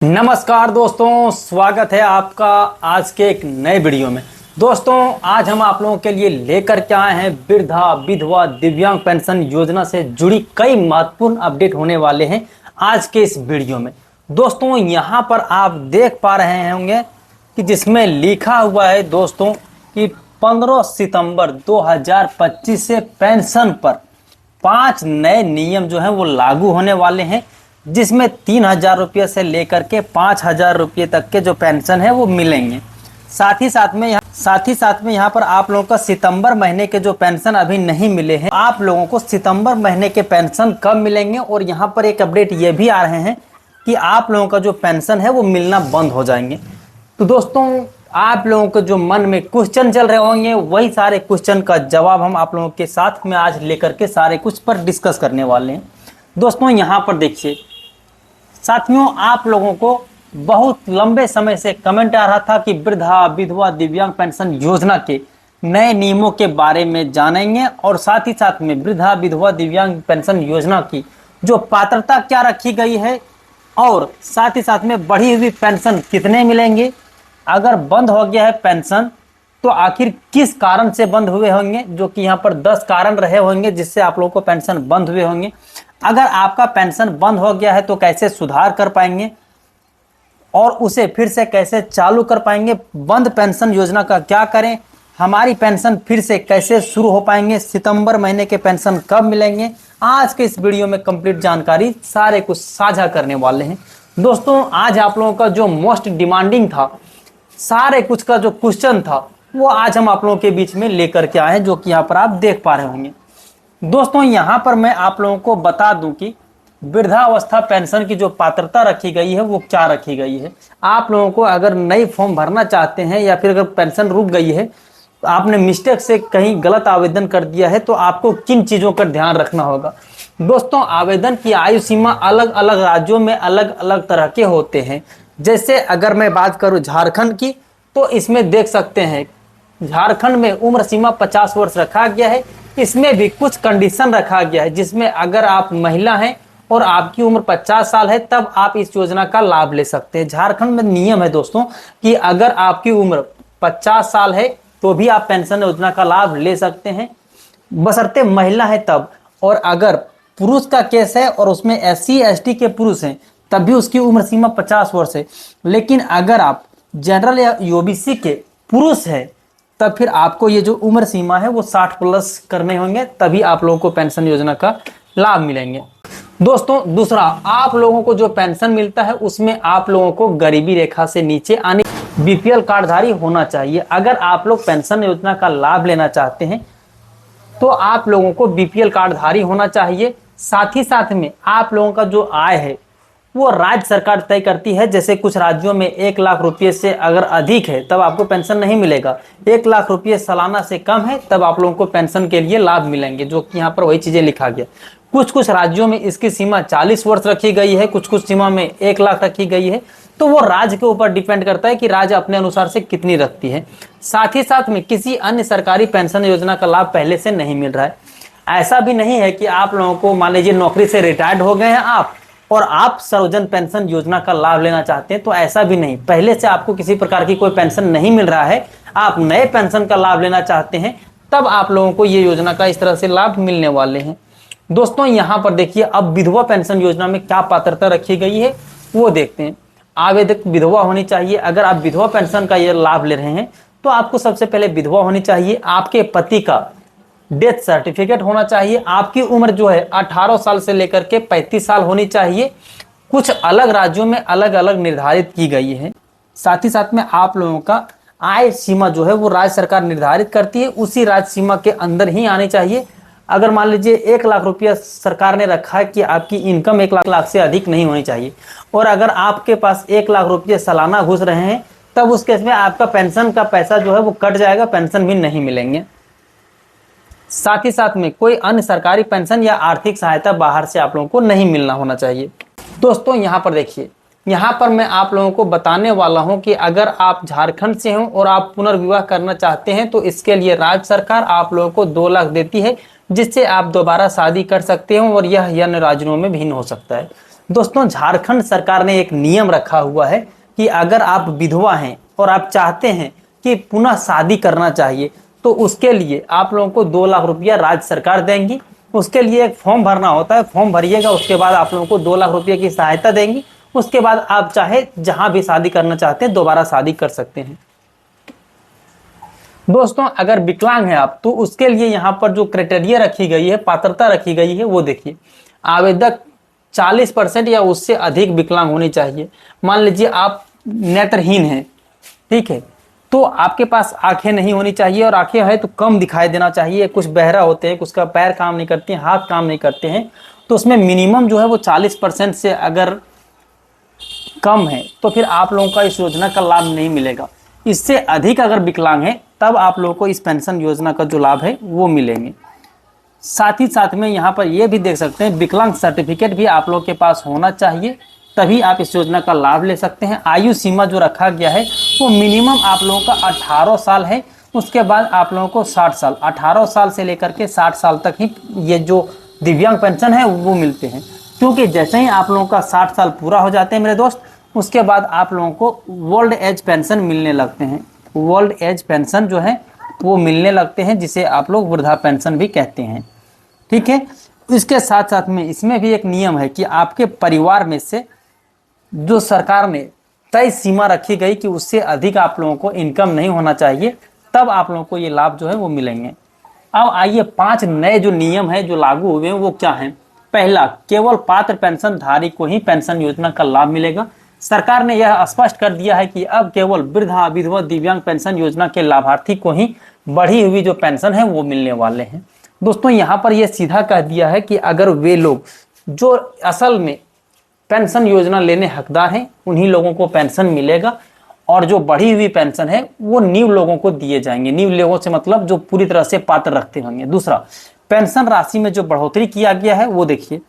नमस्कार दोस्तों, स्वागत है आपका आज के एक नए वीडियो में। दोस्तों, आज हम आप लोगों के लिए लेकर के आए हैं वृद्धा विधवा दिव्यांग पेंशन योजना से जुड़ी कई महत्वपूर्ण अपडेट होने वाले हैं आज के इस वीडियो में। दोस्तों, यहाँ पर आप देख पा रहे होंगे कि जिसमें लिखा हुआ है दोस्तों कि 15 सितंबर 2025 से पेंशन पर 5 नए नियम जो हैं वो लागू होने वाले हैं, जिसमें 3,000 रुपये से लेकर के 5,000 रुपये तक के जो पेंशन है वो मिलेंगे। साथ ही साथ में यहाँ पर आप लोगों का सितंबर महीने के जो पेंशन अभी नहीं मिले हैं, आप लोगों को सितंबर महीने के पेंशन कब मिलेंगे। और यहाँ पर एक अपडेट ये भी आ रहे हैं कि आप लोगों का जो पेंशन है वो मिलना बंद हो जाएंगे। तो दोस्तों, आप लोगों के जो मन में क्वेश्चन चल रहे होंगे, वही सारे क्वेश्चन का जवाब हम आप लोगों के साथ में आज लेकर के सारे कुछ पर डिस्कस करने वाले हैं। दोस्तों, यहाँ पर देखिए साथियों, आप लोगों को बहुत लंबे समय से कमेंट आ रहा था कि वृद्धा विधवा दिव्यांग पेंशन योजना के नए नियमों के बारे में जानेंगे और साथ ही साथ में वृद्धा विधवा दिव्यांग पेंशन योजना की जो पात्रता क्या रखी गई है और साथ ही साथ में बढ़ी हुई पेंशन कितने मिलेंगे। अगर बंद हो गया है पेंशन तो आखिर किस कारण से बंद हुए होंगे, जो कि यहाँ पर 10 कारण रहे होंगे जिससे आप लोगों को पेंशन बंद हुए होंगे। अगर आपका पेंशन बंद हो गया है तो कैसे सुधार कर पाएंगे और उसे फिर से कैसे चालू कर पाएंगे। बंद पेंशन योजना का क्या करें, हमारी पेंशन फिर से कैसे शुरू हो पाएंगे, सितंबर महीने के पेंशन कब मिलेंगे। आज के इस वीडियो में कंप्लीट जानकारी सारे कुछ साझा करने वाले हैं। दोस्तों, आज आप लोगों का जो मोस्ट डिमांडिंग था, सारे कुछ का जो क्वेश्चन था, वो आज हम आप लोगों के बीच में लेकर के आए हैं, जो कि यहाँ पर आप देख पा रहे होंगे। दोस्तों, यहाँ पर मैं आप लोगों को बता दूं कि वृद्धावस्था पेंशन की जो पात्रता रखी गई है वो क्या रखी गई है। आप लोगों को अगर नई फॉर्म भरना चाहते हैं या फिर अगर पेंशन रुक गई है, तो आपने मिस्टेक से कहीं गलत आवेदन कर दिया है, तो आपको किन चीज़ों का ध्यान रखना होगा। दोस्तों, आवेदन की आयु सीमा अलग अलग राज्यों में अलग अलग तरह के होते हैं। जैसे अगर मैं बात करूँ झारखंड की, तो इसमें देख सकते हैं झारखंड में उम्र सीमा 50 वर्ष रखा गया है। इसमें भी कुछ कंडीशन रखा गया है, जिसमें अगर आप महिला हैं और आपकी उम्र 50 साल है तब आप इस योजना का लाभ ले सकते हैं। झारखंड में नियम है दोस्तों कि अगर आपकी उम्र 50 साल है तो भी आप पेंशन योजना का लाभ ले सकते हैं, बशर्ते महिला है तब। और अगर पुरुष का केस है और उसमें SC ST के पुरुष हैं तब भी उसकी उम्र सीमा 50 वर्ष है। लेकिन अगर आप जनरल या OBC के पुरुष है तब फिर आपको ये जो उम्र सीमा है वो 60 प्लस करने होंगे, तभी आप लोगों को पेंशन योजना का लाभ मिलेंगे। दोस्तों, दूसरा, आप लोगों को जो पेंशन मिलता है उसमें आप लोगों को गरीबी रेखा से नीचे आने BPL कार्डधारी होना चाहिए। अगर आप लोग पेंशन योजना का लाभ लेना चाहते हैं तो आप लोगों को BPL कार्डधारी होना चाहिए। साथ ही साथ में आप लोगों का जो आय है वो राज्य सरकार तय करती है। जैसे कुछ राज्यों में 1 लाख रुपये से अगर अधिक है तब आपको पेंशन नहीं मिलेगा, 1 लाख रुपये सालाना से कम है तब आप लोगों को पेंशन के लिए लाभ मिलेंगे, जो कि यहाँ पर वही चीज़ें लिखा गया। कुछ राज्यों में इसकी सीमा 40 वर्ष रखी गई है, कुछ सीमा में 1 लाख रखी गई है। तो वो राज्य के ऊपर डिपेंड करता है कि राज्य अपने अनुसार से कितनी रखती है। साथ ही साथ में किसी अन्य सरकारी पेंशन योजना का लाभ पहले से नहीं मिल रहा है। ऐसा भी नहीं है कि आप लोगों को, मान लीजिए नौकरी से रिटायर्ड हो गए हैं आप और आप सर्वजन पेंशन योजना का लाभ लेना चाहते हैं, तो ऐसा भी नहीं। पहले से आपको किसी प्रकार की कोई पेंशन नहीं मिल रहा है, आप नए पेंशन का लाभ लेना चाहते हैं, तब आप लोगों को ये योजना का इस तरह से लाभ मिलने वाले हैं। दोस्तों, यहाँ पर देखिए अब विधवा पेंशन योजना में क्या पात्रता रखी गई है वो देखते हैं। आवेदक विधवा होनी चाहिए। अगर आप विधवा पेंशन का ये लाभ ले रहे हैं तो आपको सबसे पहले विधवा होनी चाहिए, आपके पति का डेथ सर्टिफिकेट होना चाहिए, आपकी उम्र जो है 18 साल से लेकर के 35 साल होनी चाहिए। कुछ अलग राज्यों में अलग अलग निर्धारित की गई है। साथ ही साथ में आप लोगों का आय सीमा जो है वो राज्य सरकार निर्धारित करती है, उसी राज्य सीमा के अंदर ही आनी चाहिए। अगर मान लीजिए 1 लाख रुपया सरकार ने रखा है कि आपकी इनकम 1 लाख से अधिक नहीं होनी चाहिए, और अगर आपके पास 1 लाख रुपये सालाना घुस रहे हैं तब उस केस में आपका पेंशन का पैसा जो है वो कट जाएगा, पेंशन भी नहीं मिलेंगे। साथ ही साथ में कोई अन्य सरकारी पेंशन या आर्थिक सहायता बाहर से आप लोगों को नहीं मिलना होना चाहिए। दोस्तों, यहाँ पर देखिए, यहाँ पर मैं आप लोगों को बताने वाला हूँ कि अगर आप झारखंड से हो और आप पुनर्विवाह करना चाहते हैं तो इसके लिए राज्य सरकार आप लोगों को 2 लाख देती है, जिससे आप दोबारा शादी कर सकते हो और यह अन्य राज्यों में भिन्न हो सकता है। दोस्तों झारखंड सरकार ने एक नियम रखा हुआ है कि अगर आप विधवा हैं और आप चाहते हैं कि पुनः शादी करना चाहिए तो उसके लिए आप लोगों को 2 लाख रुपया राज्य सरकार देंगी। उसके लिए एक फॉर्म भरना होता है, फॉर्म भरिएगा, उसके बाद आप लोगों को 2 लाख रुपये की सहायता देंगी। उसके बाद आप चाहे जहां भी शादी करना चाहते हैं दोबारा शादी कर सकते हैं। दोस्तों अगर विकलांग है आप तो उसके लिए यहाँ पर जो क्राइटेरिया रखी गई है, पात्रता रखी गई है, वो देखिए। आवेदक 40% या उससे अधिक विकलांग होनी चाहिए। मान लीजिए आप नेत्रहीन हैं, ठीक है, तो आपके पास आंखें नहीं होनी चाहिए, और आंखें है तो कम दिखाई देना चाहिए। कुछ बहरा होते हैं, कुछ का पैर काम नहीं करते हैं, हाथ काम नहीं करते हैं, तो उसमें मिनिमम जो है वो 40% से अगर कम है तो फिर आप लोगों का इस योजना का लाभ नहीं मिलेगा। इससे अधिक अगर विकलांग है तब आप लोगों को इस पेंशन योजना का जो लाभ है वो मिलेंगे। साथ ही साथ में यहाँ पर ये भी देख सकते हैं विकलांग सर्टिफिकेट भी आप लोगों के पास होना चाहिए, तभी आप इस योजना का लाभ ले सकते हैं। आयु सीमा जो रखा गया है वो मिनिमम आप लोगों का 18 साल है, उसके बाद आप लोगों को 60 साल, 18 साल से लेकर के 60 साल तक ही ये जो दिव्यांग पेंशन है वो मिलते हैं। क्योंकि जैसे ही आप लोगों का 60 साल पूरा हो जाते हैं मेरे दोस्त, उसके बाद आप लोगों को ओल्ड एज पेंशन मिलने लगते हैं। ओल्ड एज पेंशन जो है वो मिलने लगते हैं, जिसे आप लोग वृद्धा पेंशन भी कहते हैं, ठीक है। इसके साथ साथ में इसमें भी एक नियम है कि आपके परिवार में से जो सरकार ने तय सीमा रखी गई कि उससे अधिक आप लोगों को इनकम नहीं होना चाहिए, तब आप लोगों को ये लाभ जो है वो मिलेंगे। अब आइए 5 नए जो नियम है जो लागू हुए हैं वो क्या हैं। पहला, केवल पात्र पेंशन धारी को ही पेंशन योजना का लाभ मिलेगा। सरकार ने यह स्पष्ट कर दिया है कि अब केवल वृद्धा, विधवा, दिव्यांग पेंशन योजना के लाभार्थी को ही बढ़ी हुई जो पेंशन है वो मिलने वाले हैं। दोस्तों यहाँ पर यह सीधा कह दिया है कि अगर वे लोग जो असल में पेंशन योजना लेने हकदार हैं उन्हीं लोगों को पेंशन मिलेगा, और जो बढ़ी हुई पेंशन है वो न्यू लोगों को दिए जाएंगे। न्यू लोगों से मतलब जो पूरी तरह से पात्र रखते होंगे। दूसरा, पेंशन राशि में जो बढ़ोतरी किया गया है वो देखिए,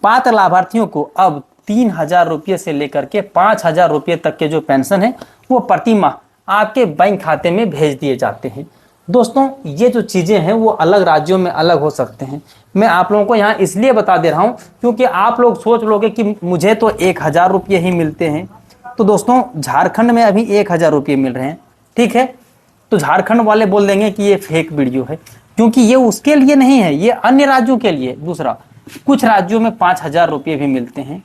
पात्र लाभार्थियों को अब 3,000 रुपये से लेकर के 5,000 रुपये तक के जो पेंशन है वो प्रति माह आपके बैंक खाते में भेज दिए जाते हैं। दोस्तों ये जो चीज़ें हैं वो अलग राज्यों में अलग हो सकते हैं। मैं आप लोगों को यहाँ इसलिए बता दे रहा हूँ क्योंकि आप लोग सोच लोगे कि मुझे तो 1,000 रुपये ही मिलते हैं। तो दोस्तों झारखंड में अभी 1,000 रुपये मिल रहे हैं, ठीक है। तो झारखंड वाले बोल देंगे कि ये फेक वीडियो है, क्योंकि ये उसके लिए नहीं है, ये अन्य राज्यों के लिए। दूसरा, कुछ राज्यों में 5,000 रुपये भी मिलते हैं।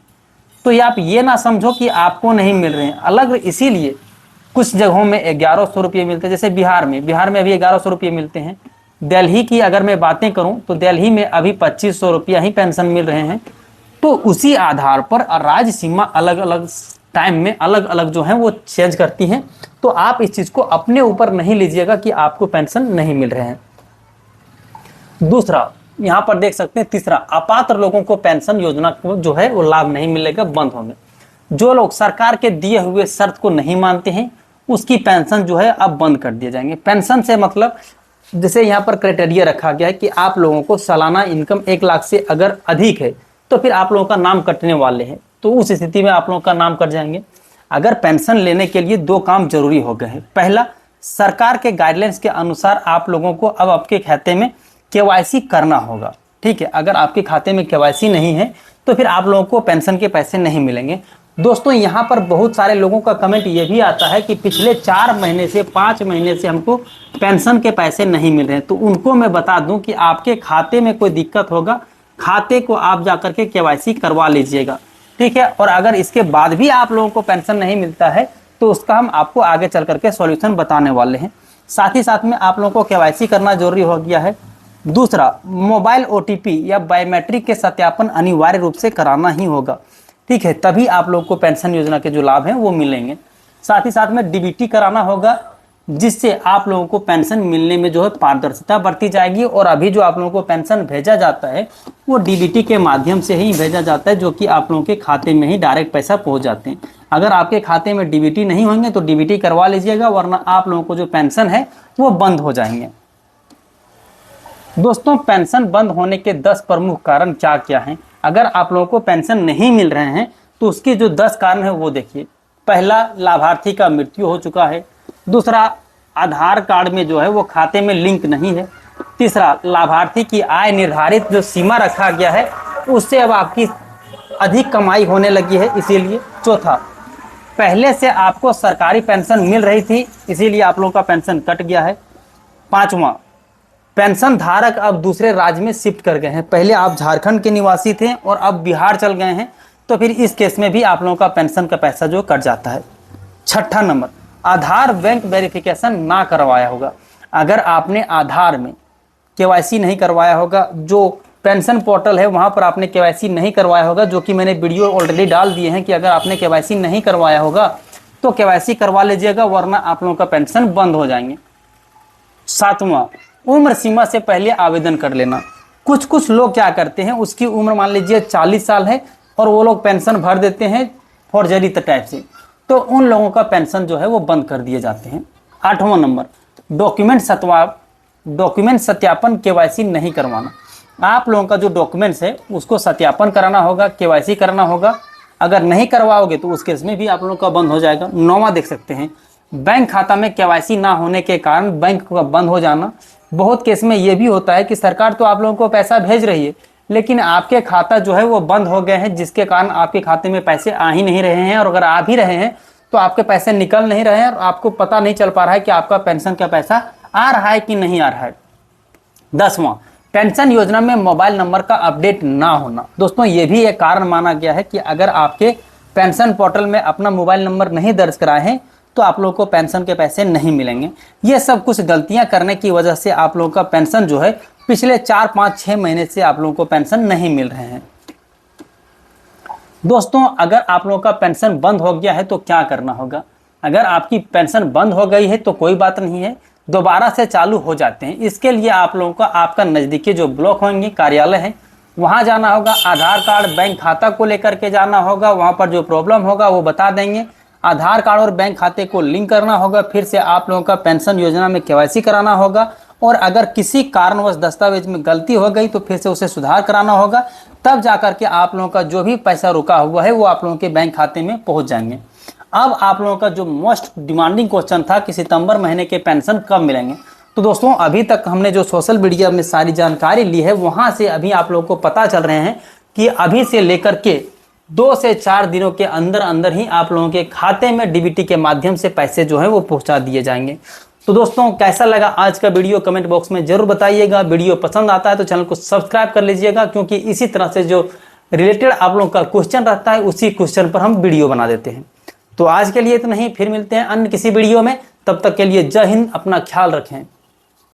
तो ये आप ये ना समझो कि आपको नहीं मिल रहे हैं, अलग इसीलिए कुछ जगहों में 1,100 रुपये मिलते हैं। जैसे बिहार में अभी 1,100 रुपये मिलते हैं। दिल्ली की अगर मैं बातें करूं तो दिल्ली में अभी 2,500 रुपया ही पेंशन मिल रहे हैं। तो उसी आधार पर राज्य सीमा अलग अलग टाइम में अलग अलग जो है वो चेंज करती हैं। तो आप इस चीज़ को अपने ऊपर नहीं लीजिएगा कि आपको पेंशन नहीं मिल रहे हैं। दूसरा, यहाँ पर देख सकते हैं, तीसरा, अपात्र लोगों को पेंशन योजना को जो है वो लाभ नहीं मिलेगा, बंद होंगे। जो लोग सरकार के दिए हुए शर्त को नहीं मानते हैं उसकी पेंशन जो है अब बंद कर दिए जाएंगे। पेंशन से मतलब जैसे यहाँ पर क्राइटेरिया रखा गया है कि आप लोगों को सालाना इनकम 1 लाख से अगर अधिक है तो फिर आप लोगों का नाम कटने वाले हैं, तो उस स्थिति में आप लोगों का नाम कट जाएंगे। अगर पेंशन लेने के लिए 2 काम जरूरी हो गए हैं। पहला, सरकार के गाइडलाइंस के अनुसार आप लोगों को अब आपके खाते में KYC करना होगा, ठीक है। अगर आपके खाते में KYC नहीं है तो फिर आप लोगों को पेंशन के पैसे नहीं मिलेंगे। दोस्तों यहाँ पर बहुत सारे लोगों का कमेंट ये भी आता है कि पिछले 4 महीने से 5 महीने से हमको पेंशन के पैसे नहीं मिल रहे हैं। तो उनको मैं बता दूं कि आपके खाते में कोई दिक्कत होगा, खाते को आप जाकर के KYC करवा लीजिएगा, ठीक है। और अगर इसके बाद भी आप लोगों को पेंशन नहीं मिलता है तो उसका हम आपको आगे चल करके सॉल्यूशन बताने वाले हैं। साथ ही साथ में आप लोगों को KYC करना जरूरी हो गया है। दूसरा, मोबाइल OTP या बायोमेट्रिक के सत्यापन अनिवार्य रूप से कराना ही होगा, ठीक है, तभी आप लोग को पेंशन योजना के जो लाभ हैं वो मिलेंगे। साथ ही साथ में DBT कराना होगा, जिससे आप लोगों को पेंशन मिलने में जो है पारदर्शिता बढ़ती जाएगी। और अभी जो आप लोगों को पेंशन भेजा जाता है वो DBT के माध्यम से ही भेजा जाता है, जो कि आप लोगों के खाते में ही डायरेक्ट पैसा पहुंच जाते हैं। अगर आपके खाते में DBT नहीं होंगे तो DBT करवा लीजिएगा, वरना आप लोगों को जो पेंशन है वो बंद हो जाएंगे। दोस्तों पेंशन बंद होने के 10 प्रमुख कारण क्या क्या हैं। अगर आप लोगों को पेंशन नहीं मिल रहे हैं तो उसके जो 10 कारण है वो देखिए। पहला, लाभार्थी का मृत्यु हो चुका है। दूसरा, आधार कार्ड में जो है वो खाते में लिंक नहीं है। तीसरा, लाभार्थी की आय निर्धारित जो सीमा रखा गया है उससे अब आपकी अधिक कमाई होने लगी है इसीलिए। चौथा, पहले से आपको सरकारी पेंशन मिल रही थी इसीलिए आप लोगों का पेंशन कट गया है। पांचवा, पेंशन धारक अब दूसरे राज्य में शिफ्ट कर गए हैं। पहले आप झारखंड के निवासी थे और अब बिहार चल गए हैं, तो फिर इस केस में भी आप लोगों का पेंशन का पैसा जो कट जाता है। छठा नंबर, आधार बैंक वेरिफिकेशन ना करवाया होगा। अगर आपने आधार में केवाईसी नहीं करवाया होगा, जो पेंशन पोर्टल है वहां पर आपने केवाईसी नहीं करवाया होगा, जो कि मैंने वीडियो ऑलरेडी डाल दिए हैं कि अगर आपने केवाईसी नहीं करवाया होगा तो केवाईसी करवा लीजिएगा, वरना आप लोगों का पेंशन बंद हो जाएंगे। सातवां, उम्र सीमा से पहले आवेदन कर लेना। कुछ लोग क्या करते हैं, उसकी उम्र मान लीजिए 40 साल है और वो लोग पेंशन भर देते हैं फॉर्जरी टाइप से, तो उन लोगों का पेंशन जो है वो बंद कर दिए जाते हैं। आठवां नंबर, डॉक्यूमेंट सत्यापन केवाईसी नहीं करवाना। आप लोगों का जो डॉक्यूमेंट्स है उसको सत्यापन कराना होगा, केवाईसी कराना होगा। अगर नहीं करवाओगे तो उस केस में भी आप लोगों का बंद हो जाएगा। नौवां देख सकते हैं, बैंक खाता में केवाईसी ना होने के कारण बैंक का बंद हो जाना। बहुत केस में ये भी होता है कि सरकार तो आप लोगों को पैसा भेज रही है, लेकिन आपके खाता जो है वो बंद हो गए हैं, जिसके कारण आपके खाते में पैसे आ ही नहीं रहे हैं, और अगर आ भी रहे हैं तो आपके पैसे निकल नहीं रहे हैं और आपको पता नहीं चल पा रहा है कि आपका पेंशन का पैसा आ रहा है कि नहीं आ रहा है। 10वां, पेंशन योजना में मोबाइल नंबर का अपडेट ना होना। दोस्तों, ये भी एक कारण माना गया है कि अगर आपके पेंशन पोर्टल में अपना मोबाइल नंबर नहीं दर्ज कराए हैं तो आप लोगों को पेंशन के पैसे नहीं मिलेंगे। ये सब कुछ गलतियां करने की वजह से आप लोगों का पेंशन जो है पिछले 4, 5, 6 महीने से आप लोगों को पेंशन नहीं मिल रहे हैं। दोस्तों, अगर आप लोगों का पेंशन बंद हो गया है तो क्या करना होगा? अगर आपकी पेंशन बंद हो गई है तो कोई बात नहीं है, दोबारा से चालू हो जाते हैं। इसके लिए आप लोगों को आपका नज़दीकी जो ब्लॉक होंगे, कार्यालय है, वहाँ जाना होगा। आधार कार्ड, बैंक खाता को लेकर के जाना होगा। वहाँ पर जो प्रॉब्लम होगा वो बता देंगे। आधार कार्ड और बैंक खाते को लिंक करना होगा। फिर से आप लोगों का पेंशन योजना में केवाईसी कराना होगा, और अगर किसी कारणवश दस्तावेज में गलती हो गई तो फिर से उसे सुधार कराना होगा। तब जाकर के आप लोगों का जो भी पैसा रुका हुआ है वो आप लोगों के बैंक खाते में पहुंच जाएंगे। अब आप लोगों का जो मोस्ट डिमांडिंग क्वेश्चन था कि सितंबर महीने के पेंशन कब मिलेंगे, तो दोस्तों अभी तक हमने जो सोशल मीडिया में सारी जानकारी ली है वहां से अभी आप लोगों को पता चल रहे हैं कि अभी से लेकर के 2 से 4 दिनों के अंदर अंदर ही आप लोगों के खाते में डीबीटी के माध्यम से पैसे जो है वो पहुंचा दिए जाएंगे। तो दोस्तों, कैसा लगा आज का वीडियो कमेंट बॉक्स में जरूर बताइएगा। वीडियो पसंद आता है तो चैनल को सब्सक्राइब कर लीजिएगा, क्योंकि इसी तरह से जो रिलेटेड आप लोगों का क्वेश्चन रहता है उसी क्वेश्चन पर हम वीडियो बना देते हैं। तो आज के लिए इतना ही, फिर मिलते हैं अन्य किसी वीडियो में। तब तक के लिए जय हिंद, अपना ख्याल रखें।